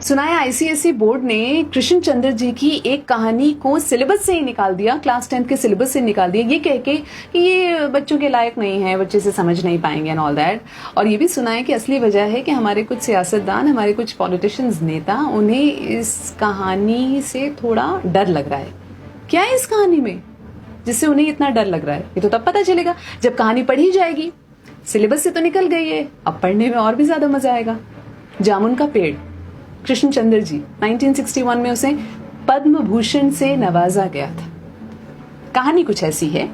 सुना है ICSE board ने कृष्ण चंद्र जी की एक कहानी को सिलेबस से ही निकाल दिया, क्लास 10 के सिलेबस से निकाल दिया, ये कह के कि ये बच्चों के लायक नहीं है, बच्चे से समझ नहीं पाएंगे एंड ऑल दैट। और ये भी सुना है कि असली वजह है कि हमारे कुछ सियासतदान, हमारे कुछ पॉलिटिशियंस, नेता, उन्हें इस कहानी से थोड़ा डर लग रहा है। क्या है इस कहानी में जिससे उन्हें इतना डर लग रहा है? ये तो तब पता चलेगा जब कहानी पढ़ी जाएगी। सिलेबस से तो निकल गई है, अब पढ़ने में और भी ज्यादा मजा आएगा। जामुन का पेड़, कृष्णचंद्र जी, 1961 में उसे पद्म भूषण से नवाजा गया था। कहानी कुछ ऐसी है।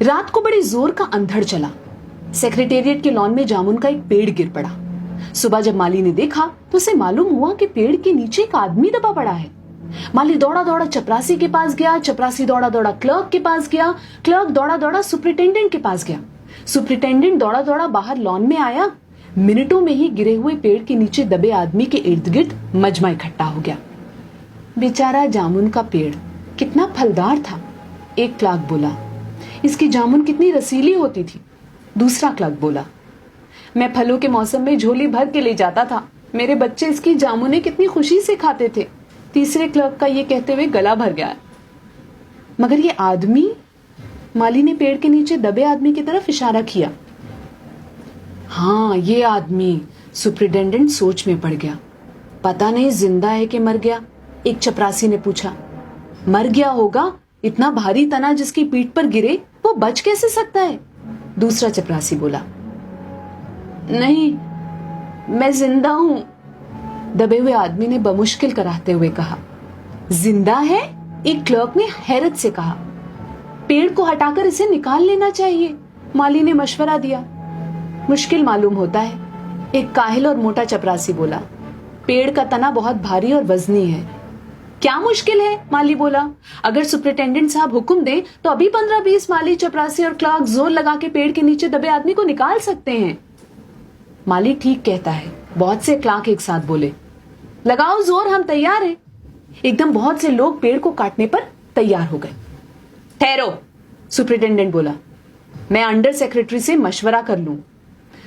रात को बड़ी जोर का अंधड़ चला। सेक्रेटेरिएट के लॉन में जामुन का एक पेड़ गिर पड़ा। सुबह जब माली ने देखा तो उसे मालूम हुआ कि पेड़ के नीचे एक आदमी दबा पड़ा है। माली दौड़ा दौड़ा चपरासी के पास गया, चपरासी दौड़ा दौड़ा क्लर्क के पास गया, क्लर्क दौड़ा दौड़ा सुपरिटेंडेंट के पास गया, सुपरिटेंडेंट दौड़ा दौड़ा बाहर लॉन में आया। मिनटों में ही गिरे हुए पेड़ के नीचे दबे आदमी के इर्द गिर्द मजमा इकट्ठा हो गया। बेचारा जामुन का पेड़ कितना फलदार था, एक क्लर्क बोला। इसकी जामुन कितनी रसीली होती थी, दूसरा क्लर्क बोला। मैं फलों के मौसम में झोली भर के ले जाता था, मेरे बच्चे इसकी जामुनें कितनी खुशी से खाते थे, तीसरे क्लर्क का ये कहते हुए गला भर गया। मगर ये आदमी, माली ने पेड़ के नीचे दबे आदमी की तरफ इशारा किया। हाँ, ये आदमी, सुपरिटेंडेंट सोच में पड़ गया। पता नहीं जिंदा है कि मर गया, एक चपरासी ने पूछा। मर गया होगा, इतना भारी तना जिसकी पीठ पर गिरे वो बच कैसे सकता है, दूसरा चपरासी बोला। नहीं, मैं जिंदा हूं, दबे हुए आदमी ने बमुश्किल कराते हुए कहा। जिंदा है, एक क्लर्क ने हैरत से कहा। पेड़ को हटाकर इसे निकाल लेना चाहिए, माली ने मशवरा दिया। मुश्किल मालूम होता है, एक काहिल और मोटा चपरासी बोला। पेड़ का तना बहुत भारी और वजनी है। क्या मुश्किल है, माली बोला। अगर सुपरिटेंडेंट साहब हुक्म दें तो अभी 15-20 माली, चपरासी और क्लर्क जोर लगा के पेड़ के नीचे दबे आदमी को निकाल सकते हैं। माली ठीक कहता है, बहुत से क्लर्क एक साथ बोले। लगाओ जोर, हम तैयार हैं। एकदम बहुत से लोग पेड़ को काटने पर तैयार हो गए। ठहरो, सुपरिटेंडेंट बोला, मैं अंडर सेक्रेटरी से मशवरा कर लूं।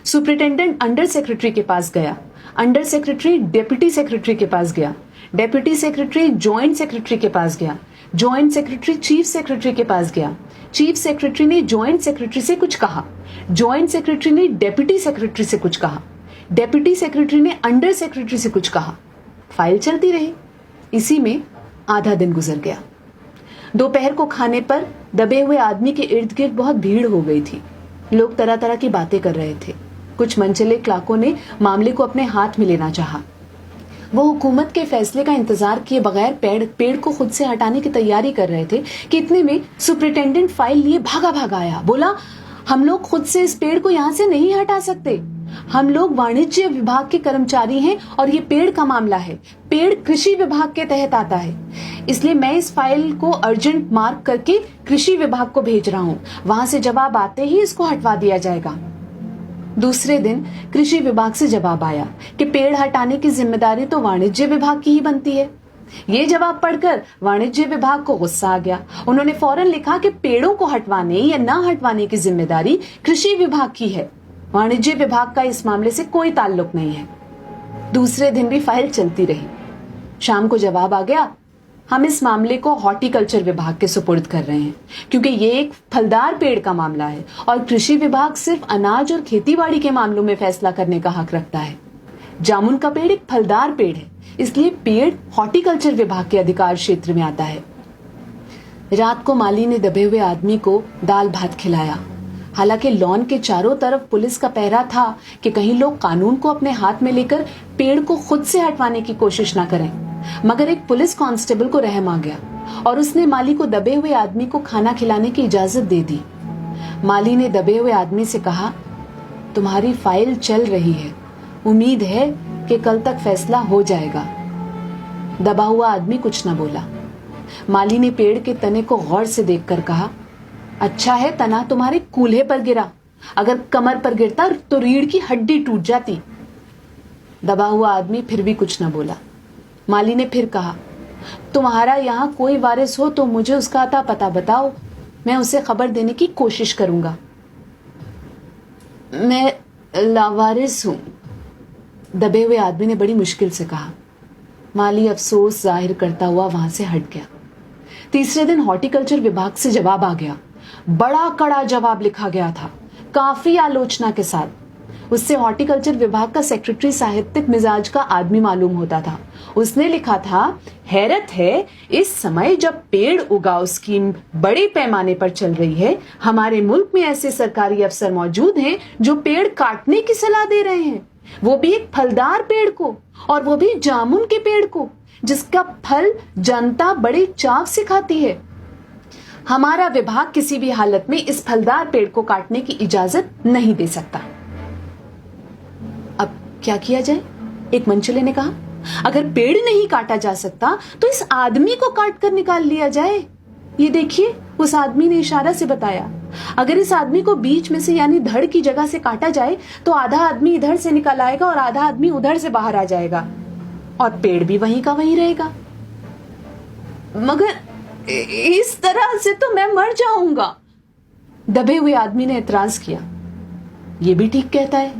सुपरिटेंडेंट अंडर सेक्रेटरी के पास गया, अंडर सेक्रेटरी डेप्यूटी सेक्रेटरी के पास गया, डेप्यूटी सेक्रेटरी जॉइंट सेक्रेटरी के पास गया, जॉइंट सेक्रेटरी चीफ सेक्रेटरी के पास गया, चीफ सेक्रेटरी ने जॉइंट सेक्रेटरी से कुछ कहा, जॉइंट सेक्रेटरी ने डेप्यूटी सेक्रेटरी से कुछ कहा, डेप्यूटी सेक्रेटरी ने अंडर सेक्रेटरी से कुछ कहा। फाइल चलती रही। इसी में आधा दिन गुजर गया। दोपहर को खाने पर दबे हुए आदमी के इर्द गिर्द बहुत भीड़ हो गई थी। लोग तरह तरह की बातें कर रहे थे। कुछ मनचले क्लर्कों ने मामले को अपने हाथ में लेना चाहा। वो हुकूमत के फैसले का इंतजार किए बगैर पेड़ को खुद से हटाने की तैयारी कर रहे थे कि इतने में सुपरिटेंडेंट फाइल लिए भागा भागा आया। बोला, हम लोग खुद से इस पेड़ को यहाँ से नहीं हटा सकते, हम लोग वाणिज्य विभाग के कर्मचारी हैं और ये पेड़ का मामला है, पेड़ कृषि विभाग के तहत आता है, इसलिए मैं इस फाइल को अर्जेंट मार्क करके कृषि विभाग को भेज रहा हूँ, वहां से जवाब आते ही इसको हटवा दिया जाएगा। दूसरे दिन कृषि विभाग से जवाब आया कि पेड़ हटाने की जिम्मेदारी तो वाणिज्य विभाग की ही बनती है। ये जवाब पढ़कर वाणिज्य विभाग को गुस्सा आ गया। उन्होंने फौरन लिखा कि पेड़ों को हटवाने या न हटवाने की जिम्मेदारी कृषि विभाग की है, वाणिज्य विभाग का इस मामले से कोई ताल्लुक नहीं है। दूसरे दिन भी फाइल चलती रही। शाम को जवाब आ गया, हम इस मामले को हॉर्टिकल्चर विभाग के सुपुर्द कर रहे हैं क्योंकि ये एक फलदार पेड़ का मामला है और कृषि विभाग सिर्फ अनाज और खेतीबाड़ी के मामलों में फैसला करने का हक रखता है। जामुन का पेड़ एक फलदार पेड़ है, इसलिए पेड़ हॉर्टिकल्चर विभाग के अधिकार क्षेत्र में आता है। रात को माली ने दबे हुए आदमी को दाल भात खिलाया। हालांकि लॉन के चारों तरफ पुलिस का पहरा था कि कहीं लोग कानून को अपने हाथ में लेकर पेड़ को खुद से हटवाने की कोशिश न करें, मगर एक पुलिस कांस्टेबल को रहम आ गया और उसने माली को दबे हुए आदमी को खाना खिलाने की इजाजत दे दी। माली ने दबे हुए आदमी से कहा, तुम्हारी फाइल चल रही है, उम्मीद है कि कल तक फैसला हो जाएगा। दबा हुआ आदमी कुछ न बोला। माली ने पेड़ के तने को गौर से देखकर कहा, अच्छा है तना तुम्हारे कूल्हे पर गिरा, अगर कमर पर गिरता तो रीढ़ की हड्डी टूट जाती। दबा हुआ आदमी फिर भी कुछ न बोला। माली ने फिर कहा, तुम्हारा यहाँ कोई वारिस हो तो मुझे उसका अता पता बताओ, मैं उसे खबर देने की कोशिश करूंगा। मैं लावारिस हूं, दबे हुए आदमी ने बड़ी मुश्किल से कहा। माली अफसोस जाहिर करता हुआ वहां से हट गया। तीसरे दिन हॉर्टिकल्चर विभाग से जवाब आ गया। बड़ा कड़ा जवाब लिखा गया था, काफी आलोचना के साथ। उससे हॉर्टिकल्चर विभाग का सेक्रेटरी साहित्यिक मिजाज का आदमी मालूम होता था। उसने लिखा था, हैरत है इस समय जब पेड़ उगाओ स्कीम बड़े पैमाने पर चल रही है, हमारे मुल्क में ऐसे सरकारी अफसर मौजूद हैं जो पेड़ काटने की सलाह दे रहे हैं, वो भी एक फलदार पेड़ को, और वो भी जामुन के पेड़ को, जिसका फल जनता बड़े चाव से खाती है। हमारा विभाग किसी भी हालत में इस फलदार पेड़ को काटने की इजाजत नहीं दे सकता। अब क्या किया जाए? एक मंचले ने कहा, अगर पेड़ नहीं काटा जा सकता तो इस आदमी को काट कर निकाल लिया जाए। ये देखिए, उस आदमी ने इशारा से बताया। अगर इस आदमी को बीच में से यानी धड़ की जगह से काटा जाए तो आधा आदमी इधर से निकल आएगा और आधा आदमी उधर से बाहर आ जाएगा, और पेड़ भी वहीं का वहीं रहेगा। मगर इस तरह से तो मैं मर जाऊंगा, दबे हुए आदमी ने एतराज किया। यह भी ठीक कहता है,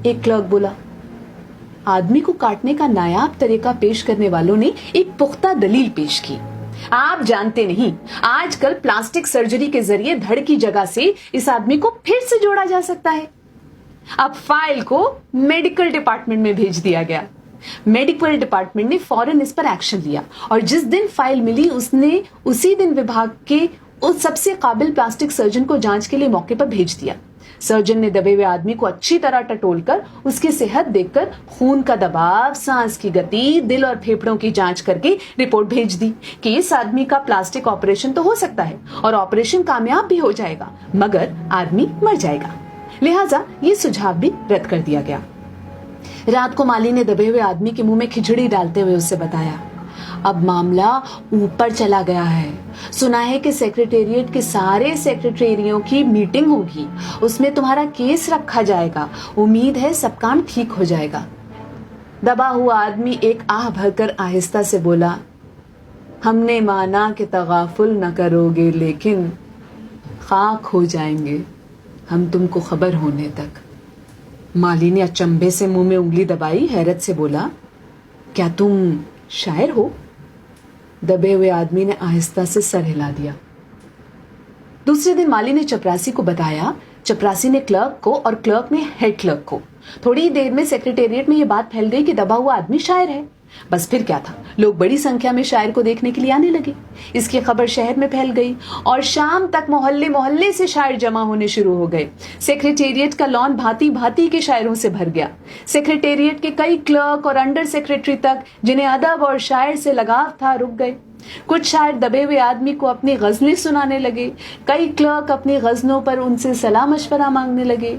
एक क्लर्क बोला। आदमी को काटने का नायाब तरीका पेश करने वालों ने एक पुख्ता दलील पेश की। आप जानते नहीं, आजकल प्लास्टिक सर्जरी के जरिए धड़ की जगह से इस आदमी को फिर से जोड़ा जा सकता है। अब फाइल को मेडिकल डिपार्टमेंट में भेज दिया गया। मेडिकल डिपार्टमेंट ने फौरन इस पर एक्शन लिया, और जिस दिन फाइल मिली उसने उसी दिन विभाग के उस सबसे काबिल प्लास्टिक सर्जन को जांच के लिए मौके पर भेज दिया। सर्जन ने दबे हुए आदमी को अच्छी तरह टटोलकर उसकी सेहत देखकर खून का दबाव, सांस की गति, दिल और फेफड़ों की जांच करके रिपोर्ट भेज दी कि इस आदमी का प्लास्टिक ऑपरेशन तो हो सकता है और ऑपरेशन कामयाब भी हो जाएगा, मगर आदमी मर जाएगा। लिहाजा ये सुझाव भी रद्द कर दिया गया। रात को माली ने दबे हुए आदमी के मुंह में खिचड़ी डालते हुए उससे बताया, अब मामला ऊपर चला गया है। सुना है कि सेक्रेटेरिएट के सारे सेक्रेटरियों की मीटिंग होगी, उसमें तुम्हारा केस रखा जाएगा। उम्मीद है सब काम ठीक हो जाएगा। दबा हुआ आदमी एक आह भरकर आहिस्ता से बोला, हमने माना कि तगाफुल न करोगे, लेकिन खाक हो जाएंगे हम तुमको खबर होने तक। माली ने अचंभे से मुंह में उंगली दबाई, हैरत से बोला, क्या तुम शायर हो? दबे हुए आदमी ने आहिस्ता से सर हिला दिया। दूसरे दिन माली ने चपरासी को बताया, चपरासी ने क्लर्क को और क्लर्क ने हेड क्लर्क को। थोड़ी देर में सेक्रेटेरिएट में यह बात फैल गई कि दबा हुआ आदमी शायर है। बस फिर क्या था, लोग बड़ी संख्या में शायर को देखने के लिए आने लगे। इसकी खबर शहर में फैल गई और शाम तक मोहल्ले मोहल्ले से शायर जमा होने शुरू हो गए। सेक्रेटेरिएट का लॉन भांति भांति के शायरों से भर गया। सेक्रेटेरिएट के कई क्लर्क और अंडर सेक्रेटरी तक, जिन्हें अदब और शायर से लगाव था, रुक गए। कुछ शायर दबे हुए आदमी को अपनी गजलें सुनाने लगे। कई क्लर्क अपनी गजलों पर उनसे सलाह मशवरा मांगने लगे।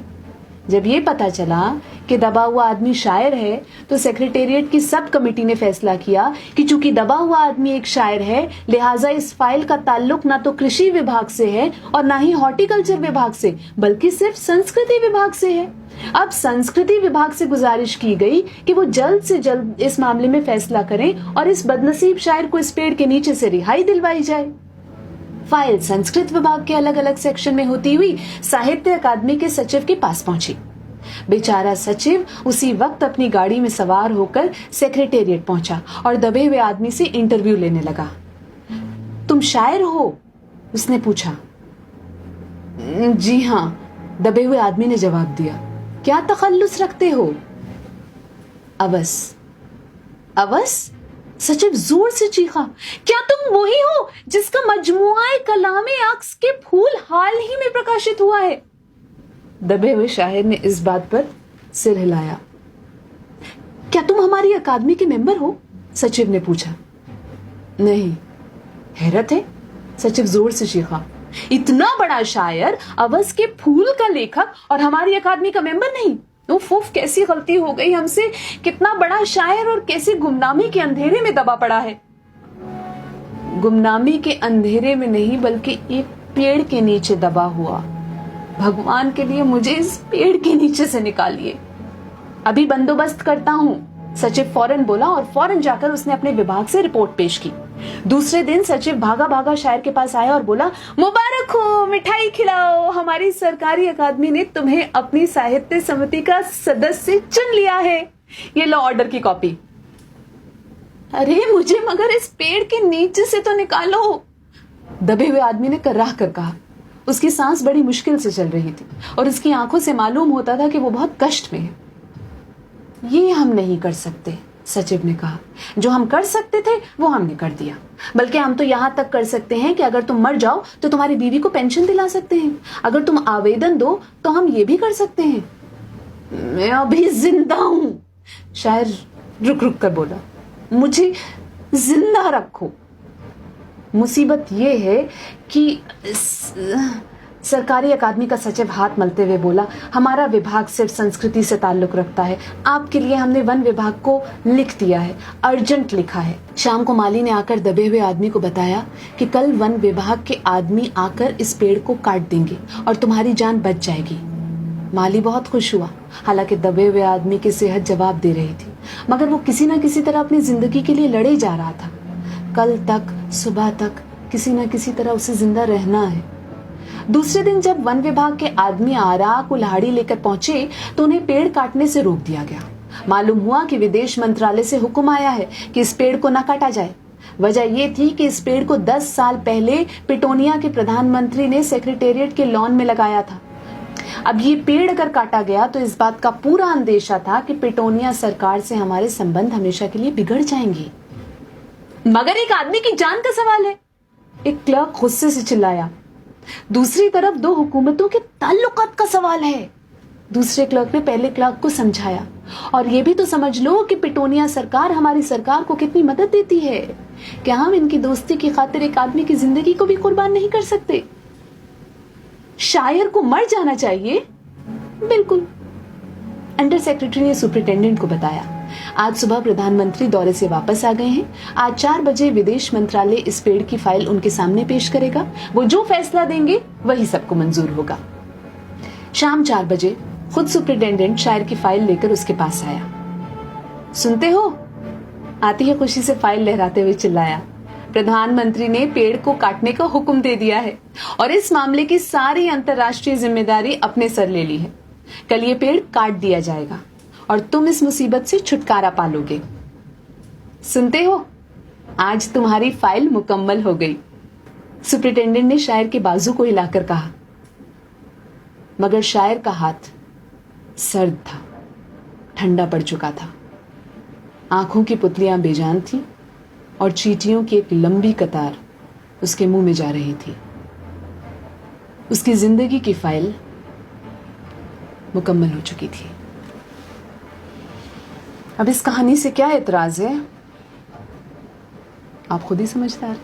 जब ये पता चला कि दबा हुआ आदमी शायर है तो सेक्रेटेरिएट की सब कमेटी ने फैसला किया कि चूंकि दबा हुआ आदमी एक शायर है, लिहाजा इस फाइल का ताल्लुक ना तो कृषि विभाग से है और ना ही हॉर्टिकल्चर विभाग से, बल्कि सिर्फ संस्कृति विभाग से है। अब संस्कृति विभाग से गुजारिश की गई कि वो जल्द से जल्द इस मामले में फैसला करें और इस बदनसीब शायर को इस पेड़ के नीचे से रिहाई दिलवाई जाए। फाइल संस्कृत विभाग के अलग अलग सेक्शन में होती हुई साहित्य अकादमी के सचिव के पास पहुंची। बेचारा सचिव उसी वक्त अपनी गाड़ी में सवार होकर सेक्रेटेरिएट पहुंचा और दबे हुए आदमी से इंटरव्यू लेने लगा। तुम शायर हो? उसने पूछा। जी हां, दबे हुए आदमी ने जवाब दिया। क्या तखल्लुस रखते हो? अवस। अवस? सचिव जोर से चीखा, क्या तुम वही हो जिसका मजमुआ कलामे अक्स के फूल हाल ही में प्रकाशित हुआ है? दबे हुए शायर ने इस बात पर सिर हिलाया। क्या तुम हमारी अकादमी के मेंबर हो? सचिव ने पूछा। नहीं। हैरत है, सचिव जोर से चीखा, इतना बड़ा शायर, अवस के फूल का लेखक और हमारी अकादमी का मेंबर नहीं? उफ, कैसी गलती हो गई हमसे। कितना बड़ा शायर और कैसे गुमनामी के अंधेरे में दबा पड़ा है। गुमनामी के अंधेरे में नहीं, बल्कि एक पेड़ के नीचे दबा हुआ। भगवान के लिए मुझे इस पेड़ के नीचे से निकालिए। अभी बंदोबस्त करता हूं, सचिव फौरन बोला और फौरन जाकर उसने अपने विभाग से रिपोर्ट पेश की। दूसरे दिन सचिव भागा भागा शायर के पास आया और बोला, मुबारक हो, मिठाई खिलाओ, हमारी सरकारी अकादमी ने तुम्हें अपनी साहित्य समिति का सदस्य चुन लिया है। ये लो ऑर्डर की कॉपी। अरे मुझे मगर इस पेड़ के नीचे से तो निकालो, दबे हुए आदमी ने कर्राह कर कहा। उसकी सांस बड़ी मुश्किल से चल रही थी और उसकी आंखों से मालूम होता था कि वो बहुत कष्ट में है। ये हम नहीं कर सकते, सचिव ने कहा। जो हम कर सकते थे वो हमने कर दिया। बल्कि हम तो यहां तक कर सकते हैं कि अगर तुम मर जाओ तो तुम्हारी बीवी को पेंशन दिला सकते हैं। अगर तुम आवेदन दो तो हम ये भी कर सकते हैं। मैं अभी जिंदा हूं, शायर रुक रुक कर बोला। मुझे जिंदा रखो। मुसीबत ये है कि सरकारी अकादमी का सचिव हाथ मलते हुए बोला, हमारा विभाग सिर्फ संस्कृति से ताल्लुक रखता है। आपके लिए हमने वन विभाग को लिख दिया है, अर्जेंट लिखा है। शाम को माली ने आकर दबे हुए आदमी को बताया कि कल वन विभाग के आदमी आकर इस पेड़ को काट देंगे और तुम्हारी जान बच जाएगी। माली बहुत खुश हुआ। हालांकि दबे हुए आदमी की सेहत जवाब दे रही थी, मगर वो किसी न किसी तरह अपनी जिंदगी के लिए लड़े जा रहा था। कल तक सुबह तक किसी न किसी तरह उसे जिंदा रहना है। दूसरे दिन जब वन विभाग के आदमी आरा कुल्हाड़ी लेकर पहुंचे तो उन्हें पेड़ काटने से रोक दिया गया। मालूम हुआ कि विदेश मंत्रालय से हुक्म आया है कि इस पेड़ को न काटा जाए। वजह यह थी कि इस पेड़ को 10 साल पहले पिटोनिया के प्रधानमंत्री ने सेक्रेटेरिएट के लॉन में लगाया था। अब ये पेड़ अगर काटा गया तो इस बात का पूरा अंदेशा था कि पिटोनिया सरकार से हमारे संबंध हमेशा के लिए बिगड़ जाएंगे। मगर एक आदमी की जान का सवाल है, एक क्लर्क गुस्से से चिल्लाया। दूसरी तरफ दो हुकूमतों के ताल्लुकात का सवाल है। दूसरे क्लर्क ने पहले क्लर्क को समझाया, और ये भी तो समझ लो कि पिटोनिया सरकार हमारी सरकार को कितनी मदद देती है। क्या हम इनकी दोस्ती की खातिर एक आदमी की जिंदगी को भी कुर्बान नहीं कर सकते? शायर को मर जाना चाहिए? बिल्कुल। अंडर सेक्रेटरी ने सुपरिटेंडेंट को बताया। आज सुबह प्रधानमंत्री दौरे से वापस आ गए हैं। आज 4 बजे विदेश मंत्रालय इस पेड़ की फाइल उनके सामने पेश करेगा। वो जो फैसला देंगे वही सबको मंजूर होगा। शाम 4 बजे खुद सुपरिटेंडेंट शायर की फाइल लेकर उसके पास आया। सुनते हो? आती है खुशी से फाइल लहराते हुए चिल्लाया। प्रधानमंत्री ने पेड़ को काटने का हुक्म दे दिया है और इस मामले की सारी अंतर्राष्ट्रीय जिम्मेदारी अपने सर ले ली है। कल ये पेड़ काट दिया जाएगा और तुम इस मुसीबत से छुटकारा पालोगे। सुनते हो? आज तुम्हारी फाइल मुकम्मल हो गई। सुपरिटेंडेंट ने शायर के बाजू को हिलाकर कहा। मगर शायर का हाथ सर्द था, ठंडा पड़ चुका था। आंखों की पुतलियां बेजान थी और चींटियों की एक लंबी कतार उसके मुंह में जा रही थी। उसकी जिंदगी की फाइल मुकम्मल हो चुकी थी। अब इस कहानी से क्या एतराज है, आप खुद ही समझदार।